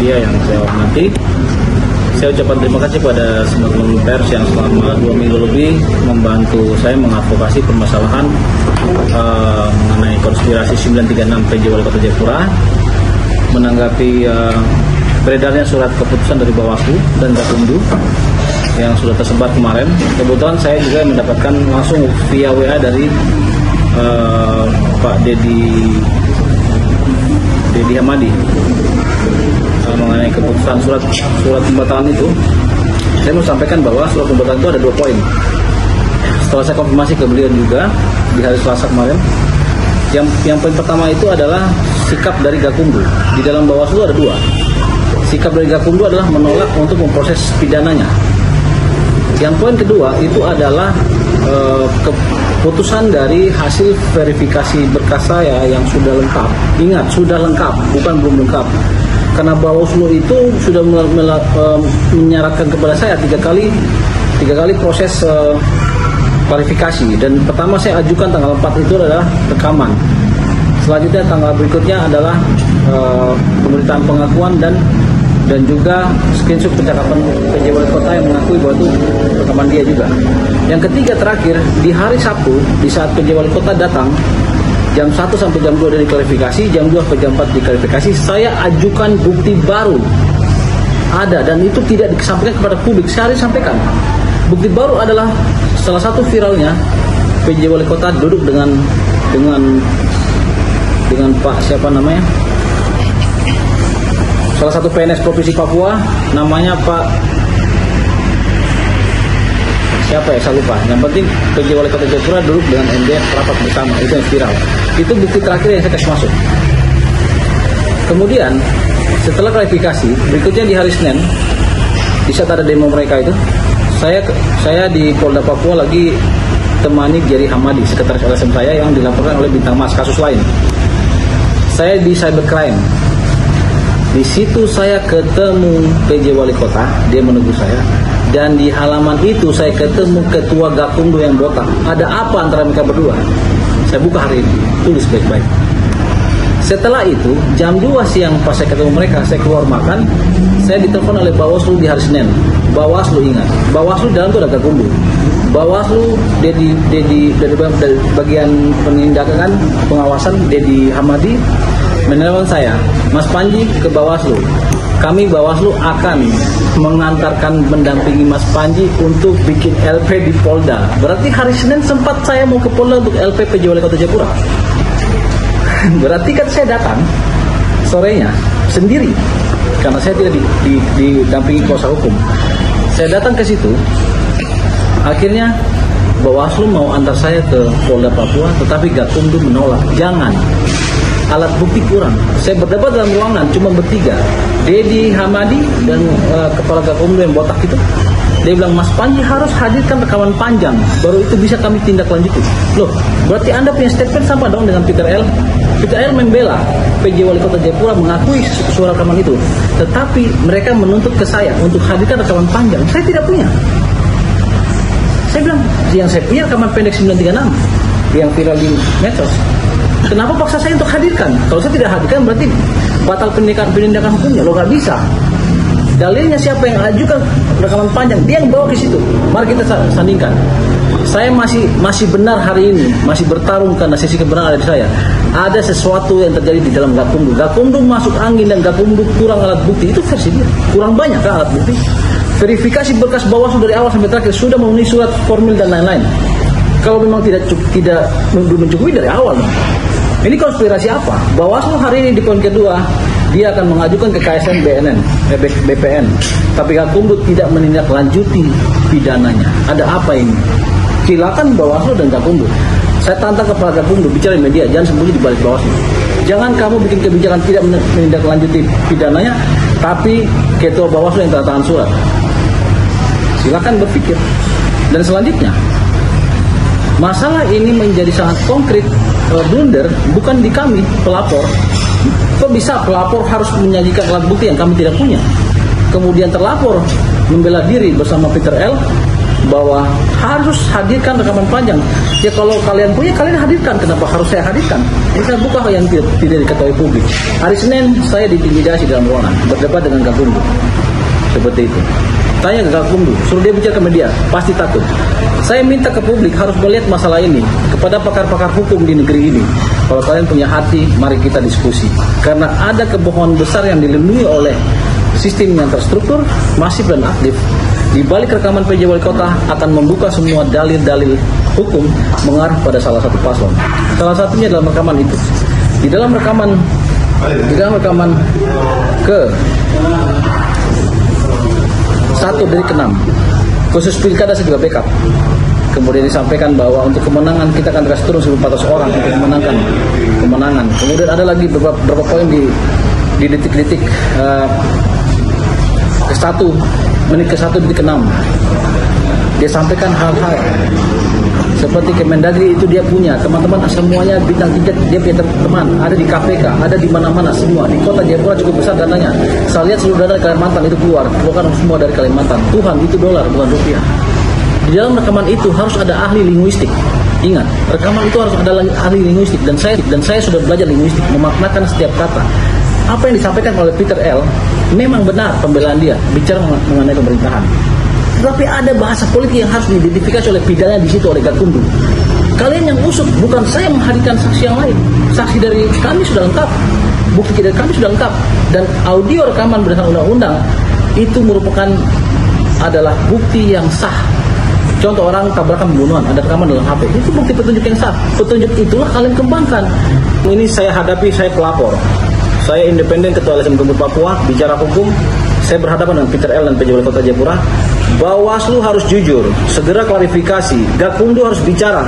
media yang saya hormati. Saya ucapkan terima kasih pada semua teman pers yang selama 2 minggu lebih membantu saya mengadvokasi permasalahan mengenai konspirasi 936 PJ Wali Kota Jayapura, menanggapi beredarnya surat keputusan dari Bawaslu dan Gakumdu yang sudah tersebar kemarin. Kebetulan saya juga mendapatkan langsung via WA dari Pak Dedi Hamadi mengenai keputusan surat pembatalan itu. Saya mau sampaikan bahwa surat pembatalan itu ada 2 poin. Setelah saya konfirmasi ke beliau juga di hari Selasa kemarin, yang poin pertama itu adalah sikap dari Gakumdu. Di dalam Bawaslu ada 2. Sikap dari Gakumdu adalah menolak untuk memproses pidananya. Yang poin kedua itu adalah keputusan dari hasil verifikasi berkas saya yang sudah lengkap. Ingat, sudah lengkap, bukan belum lengkap. Karena Bawaslu itu sudah menyarankan kepada saya 3 kali proses klarifikasi, dan pertama saya ajukan tanggal 4 itu adalah rekaman. Selanjutnya tanggal berikutnya adalah pemberitaan pengakuan dan juga screenshot percakapan PJ Wali Kota yang mengakui bahwa itu rekaman dia juga. Yang ketiga terakhir, di hari Sabtu, di saat PJ Wali Kota datang jam 1 sampai jam 2 dari klarifikasi, jam 2 sampai jam 4 di klarifikasi, saya ajukan bukti baru. Ada, dan itu tidak disampaikan kepada publik, saya harus sampaikan. Bukti baru adalah salah satu viralnya PJ Wali Kota duduk dengan Pak siapa namanya? Salah satu PNS Provinsi Papua, namanya Pak siapa ya, saya lupa. Yang penting PJ Wali Kota Jayapura duduk dengan MDF rapat bersama, itu yang viral. Itu bukti terakhir yang saya kasih masuk. Kemudian setelah klarifikasi, berikutnya di hari Senin, di saat ada demo mereka itu, saya di Polda Papua lagi temani Jerry Hamadi, sekretaris LSM saya yang dilaporkan oleh Bintang Mas kasus lain. Saya di cybercrime. Di situ saya ketemu PJ Wali Kota, dia menegur saya. Dan di halaman itu saya ketemu Ketua Gakumdu yang botak. Ada apa antara mereka berdua? Saya buka hari ini, tulis baik-baik. Setelah itu, jam 2 siang pas saya ketemu mereka, saya keluar makan, saya ditelepon oleh Bawaslu di hari Senin. Bawaslu ingat, Bawaslu dalam itu ada Gakumdu. Bawaslu dari bagian penindakan pengawasan, Dedi Hamadi menelpon saya, Mas Panji ke Bawaslu. Kami Bawaslu akan mengantarkan mendampingi Mas Panji untuk bikin LP di Polda. Berarti hari Senin sempat saya mau ke Polda untuk LP PJ Wali Kota Jayapura. Berarti kan saya datang sorenya sendiri karena saya tidak didampingi kuasa hukum. Saya datang ke situ. Akhirnya Bawaslu mau antar saya ke Polda Papua, tetapi Gakumdu menolak. Jangan. Alat bukti kurang. Saya berdebat dalam ruangan cuma bertiga, Dedi Hamadi dan kepala Gakumdu yang botak itu. Dia bilang, Mas Panji harus hadirkan rekaman panjang, baru itu bisa kami tindak lanjuti. Loh, berarti Anda punya statement sama dong dengan Peter L. Peter L membela PJ Wali Kota Jayapura mengakui suara rekaman itu, tetapi mereka menuntut ke saya untuk hadirkan rekaman panjang. Saya tidak punya. Saya bilang, yang saya punya rekaman pendek 936 yang viral di medsos. Kenapa paksa saya untuk hadirkan? Kalau saya tidak hadirkan berarti batal penindakan hukumnya. Lo nggak bisa. Dalilnya siapa yang ajukan rekaman panjang? Dia yang bawa ke situ. Mari kita sandingkan. Saya masih benar hari ini, masih bertarung karena sisi kebenaran ada di saya. Ada sesuatu yang terjadi di dalam Gakumdu. Gakumdu masuk angin dan Gakumdu kurang alat bukti. Itu versi dia. Kurang banyak kan alat bukti. Verifikasi berkas Bawaslu dari awal sampai terakhir sudah memenuhi surat formil dan lain-lain. Kalau memang tidak mencukupi dari awal. Ini konspirasi apa? Bawaslu hari ini di poin kedua dia akan mengajukan ke KSN BPN, tapi Gakumdu tidak menindaklanjuti pidananya. Ada apa ini? Silakan Bawaslu dan Gakumdu. Saya tantang kepada Gakumdu, bicara di media, jangan sembunyi di balik Bawaslu. Jangan kamu bikin kebijakan tidak menindaklanjuti pidananya, tapi Ketua Bawaslu yang tanda tangan surat. Silakan berpikir. Dan selanjutnya, masalah ini menjadi sangat konkret, blunder bukan di kami pelapor. Kok bisa pelapor harus menyajikan alat bukti yang kami tidak punya? Kemudian terlapor membela diri bersama Peter L. bahwa harus hadirkan rekaman panjang. Ya kalau kalian punya, kalian hadirkan. Kenapa harus saya hadirkan? Ini saya buka yang tidak diketahui publik. Hari Senin saya diintimidasi dalam ruangan, berdebat dengan Gakumdu. Seperti itu. Tanya ke Gakumdu, suruh dia bicara ke media, pasti takut. Saya minta ke publik harus melihat masalah ini kepada pakar-pakar hukum di negeri ini. Kalau kalian punya hati, mari kita diskusi. Karena ada kebohongan besar yang dilindungi oleh sistem yang terstruktur, masif dan aktif. Di balik rekaman PJ Wali Kota akan membuka semua dalil-dalil hukum mengarah pada salah satu paslon. Salah satunya dalam rekaman itu. Di dalam rekaman ke 1 dari ke-6, khusus pilkada saya juga backup. Kemudian disampaikan bahwa untuk kemenangan kita akan kasih turun 1.400 orang untuk memenangkan kemenangan. Kemudian ada lagi beberapa poin di detik-detik menit ke 1 detik ke-6. Dia sampaikan hal-hal seperti Kemendagri itu dia punya teman-teman semuanya bintang 3, dia punya teman ada di KPK, ada di mana-mana semua di kota Jayapura cukup besar dananya. Saya lihat seluruh dana dari Kalimantan itu keluarkan semua dari Kalimantan. Tuhan, itu dolar bukan rupiah. Di dalam rekaman itu harus ada ahli linguistik. Ingat, rekaman itu harus ada ahli linguistik dan saya sudah belajar linguistik, memaknakan setiap kata. Apa yang disampaikan oleh Peter L. memang benar pembelaan dia bicara mengenai pemerintahan. Tetapi ada bahasa politik yang harus diidentifikasi oleh pidana di situ oleh Gakumdu. Kalian yang usut, bukan saya menghadirkan saksi yang lain. Saksi dari kami sudah lengkap, bukti dari kami sudah lengkap, dan audio rekaman berdasarkan undang-undang itu merupakan adalah bukti yang sah. Contoh orang tabrakan pembunuhan, ada rekaman dalam HP, itu bukti petunjuk yang sah. Petunjuk itulah kalian kembangkan. Ini saya hadapi, saya pelapor. Saya independen, Ketua LSM Gembut Papua, bicara hukum. Saya berhadapan dengan Peter L. dan PJ Wali Kota Jayapura. Bawaslu harus jujur, segera klarifikasi. Gakumdu harus bicara.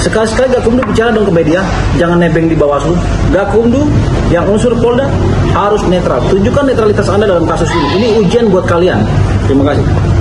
Sekali-sekali Gakumdu bicara dong ke media, jangan nebeng di Bawaslu. Gakumdu yang unsur Polda harus netral. Tunjukkan netralitas Anda dalam kasus ini. Ini ujian buat kalian. Terima kasih.